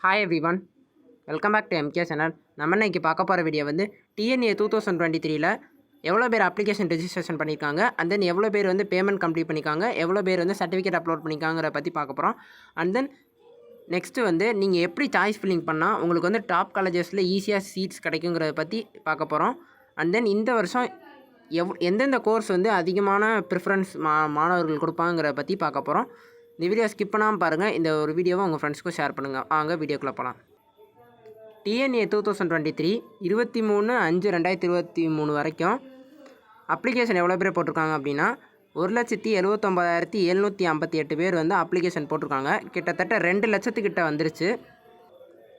Hi everyone, welcome back to MK channel. நம்ம இன்னைக்கு பார்க்க போகிற வீடியோ வந்து TNEA 2023ல் எவ்வளோ பேர் அப்ளிகேஷன் ரெஜிஸ்ட்ரேஷன் பண்ணியிருக்காங்க, அண்ட் தென் எவ்வளோ பேர் வந்து பேமெண்ட் கம்ப்ளீட் பண்ணியிருக்காங்க, எவ்வளோ பேர் வந்து சர்டிஃபிகேட் அப்லோட் பண்ணியிருக்காங்கிற பற்றி பார்க்க போகிறோம். அண்ட் தென் நெக்ஸ்ட்டு வந்து நீங்கள் எப்படி சாய்ஸ் ஃபில்லிங் பண்ணால் உங்களுக்கு வந்து டாப் காலேஜஸில் ஈஸியாக சீட்ஸ் கிடைக்குங்கிறத பற்றி பார்க்க போகிறோம். அண்ட் தென் இந்த வருஷம் எந்தெந்த கோர்ஸ் வந்து அதிகமான ப்ரிஃபரன்ஸ் மாணவர்கள் கொடுப்பாங்கிறத பற்றி பார்க்க போகிறோம். இந்த வீடியோ ஸ்கிப் பண்ணாமல் பாருங்கள். இந்த ஒரு வீடியோவை உங்கள் ஃப்ரெண்ட்ஸ்க்கும் ஷேர் பண்ணுங்கள். வாங்க வீடியோக்குள்ளே போகலாம். TNEA 2023 23/5/2023 வரைக்கும் அப்ளிகேஷன் எவ்வளோ பேர் போட்டிருக்காங்க அப்படின்னா 1,79,758 பேர் வந்து அப்ளிகேஷன் போட்டிருக்காங்க. கிட்டத்தட்ட 2 லட்சத்துக்கிட்ட வந்துருச்சு.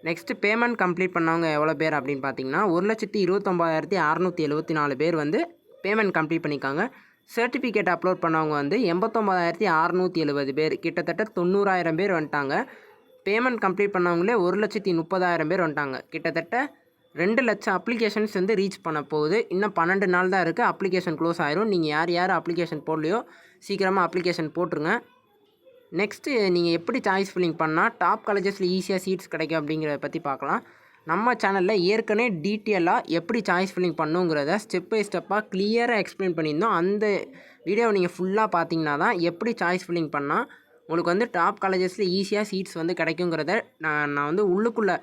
நெக்ஸ்ட்டு பேமெண்ட் கம்ப்ளீட் பண்ணவங்க எவ்வளோ பேர் அப்படின்னு பார்த்தீங்கன்னா 1,29,674 பேர் வந்து பேமெண்ட் கம்ப்ளீட் பண்ணியிருக்காங்க. சர்டிஃபிகேட் அப்லோட் பண்ணவங்க வந்து 89,670 பேர், கிட்டத்தட்ட 90,000 பேர் வந்துட்டாங்க. பேமெண்ட் கம்ப்ளீட் பண்ணவங்களே 1,30,000 பேர் வந்துட்டாங்க. கிட்டத்தட்ட 2 லட்சம் அப்ளிகேஷன்ஸ் வந்து ரீச் பண்ண போகுது. இன்னும் 12 நாள் தான் இருக்குது, அப்ளிகேஷன் க்ளோஸ் ஆயிரும். நீங்கள் யார் அப்ளிகேஷன் போடலையோ சீக்கிரமாக அப்ளிகேஷன் போட்டுருங்க. நெக்ஸ்ட்டு நீங்கள் எப்படி சாய்ஸ் ஃபில்லிங் பண்ணால் டாப் காலேஜஸில் ஈஸியாக சீட்ஸ் கிடைக்கும் அப்படிங்கிறத பற்றி பார்க்கலாம். நம்ம சேனலில் ஏற்கனவே டீட்டெயிலாக எப்படி சாய்ஸ் ஃபில்லிங் பண்ணுங்கிறத ஸ்டெப் பை ஸ்டெப்பாக கிளியராக எக்ஸ்பிளைன் பண்ணியிருந்தோம். அந்த வீடியோவை நீங்கள் ஃபுல்லாக பார்த்தீங்கன்னா தான் எப்படி சாய்ஸ் ஃபில்லிங் பண்ணால் உங்களுக்கு வந்து டாப் காலேஜஸில் ஈஸியாக சீட்ஸ் வந்து கிடைக்குங்கிறத நான் வந்து உள்ளுக்குள்ளே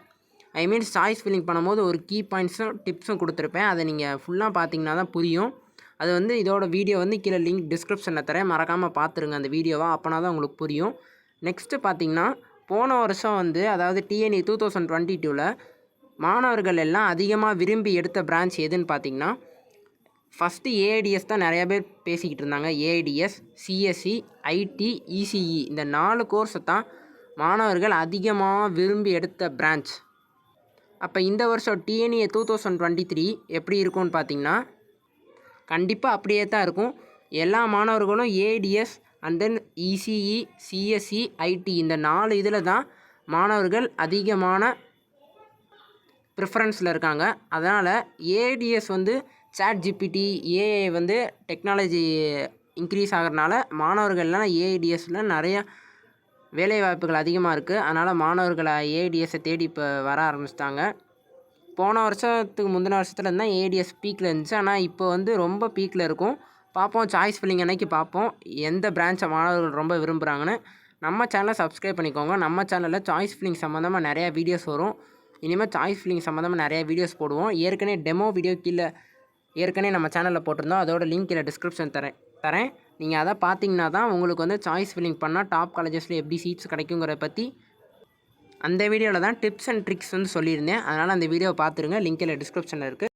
சாய்ஸ் ஃபில்லிங் பண்ணும்போது ஒரு கீ பாயிண்ட்ஸும் டிப்ஸும் கொடுத்துருப்பேன். அதை நீங்கள் ஃபுல்லாக பார்த்தீங்கன்னா தான் புரியும். அது வந்து இதோட வீடியோ வந்து கீழே லிங்க் டிஸ்கிரிப்ஷனில் தரேன், மறக்காமல் பார்த்துருங்க அந்த வீடியோவை. அப்போனா தான் உங்களுக்கு புரியும். நெக்ஸ்ட்டு பார்த்தீங்கன்னா போன வருஷம் வந்து அதாவது TNEA 2022ல் மாணவர்கள் எல்லாம் அதிகமாக விரும்பி எடுத்த பிரான்ச் எதுன்னு பார்த்தீங்கன்னா ஃபஸ்ட்டு AIDS தான் நிறையா பேர் பேசிக்கிட்டு இருந்தாங்க. AIDS, CSE, IT, ECE இந்த 4 கோர்ஸை தான் மாணவர்கள் அதிகமாக விரும்பி எடுத்த பிரான்ச். அப்போ இந்த வருஷம் TNEA 2023 எப்படி இருக்கும்னு பார்த்தீங்கன்னா கண்டிப்பாக அப்படியே தான் இருக்கும். எல்லா மாணவர்களும் AIDS and then ECE, CSE, IT இந்த 4 இதில் தான் மாணவர்கள் அதிகமான ப்ரிஃபரன்ஸில் இருக்காங்க. அதனால் AIDS வந்து ChatGPT, AI வந்து டெக்னாலஜி இன்க்ரீஸ் ஆகிறதுனால மாணவர்கள்லாம் AIDSல நிறையா வேலைவாய்ப்புகள் அதிகமாக இருக்குது. அதனால் மாணவர்கள் AIDSஸை தேடி இப்போ வர ஆரம்பிச்சிட்டாங்க. போன வருஷத்துக்கு முந்தின வருஷத்துல இருந்தால் AIDS பீக்கில் இருந்துச்சு. ஆனால் இப்போ வந்து ரொம்ப பீக்கில் இருக்கும். பார்ப்போம், சாய்ஸ் ஃபில்லிங் அன்னைக்கு பார்ப்போம் எந்த பிரான்ச்சை மாணவர்கள் ரொம்ப விரும்புகிறாங்கன்னு. நம்ம சேனலை சப்ஸ்கிரைப் பண்ணிக்கோங்க. நம்ம சேனலில் சாய்ஸ் ஃபில்லிங் சம்மந்தமாக நிறையா வீடியோஸ் வரும். இனிமேல் சாய்ஸ் ஃபில்லிங் சம்மந்தமாக நிறையா வீடியோஸ் போடுவோம். ஏற்கனவே டெமோ வீடியோ கீழே ஏற்கனவே நம்ம சேனலில் போட்டிருந்தோம். அதோட லிங்க் கீழே டிஸ்கிரிப்ஷன் தரேன். நீங்கள் அதை பார்த்தீங்கன்னா தான் உங்களுக்கு வந்து சாய்ஸ் ஃபில்லிங் பண்ணால் டாப் காலேஜஸில் எப்படி சீட்ஸ் கிடைக்குங்கிறத பற்றி அந்த வீடியோவில் தான் டிப்ஸ் அண்ட் ட்ரிக்ஸ் வந்து சொல்லியிருந்தேன். அதனால் அந்த வீடியோவை பார்த்துருங்க, லிங்க் கீழே டிஸ்கிரிப்ஷனில் இருக்குது.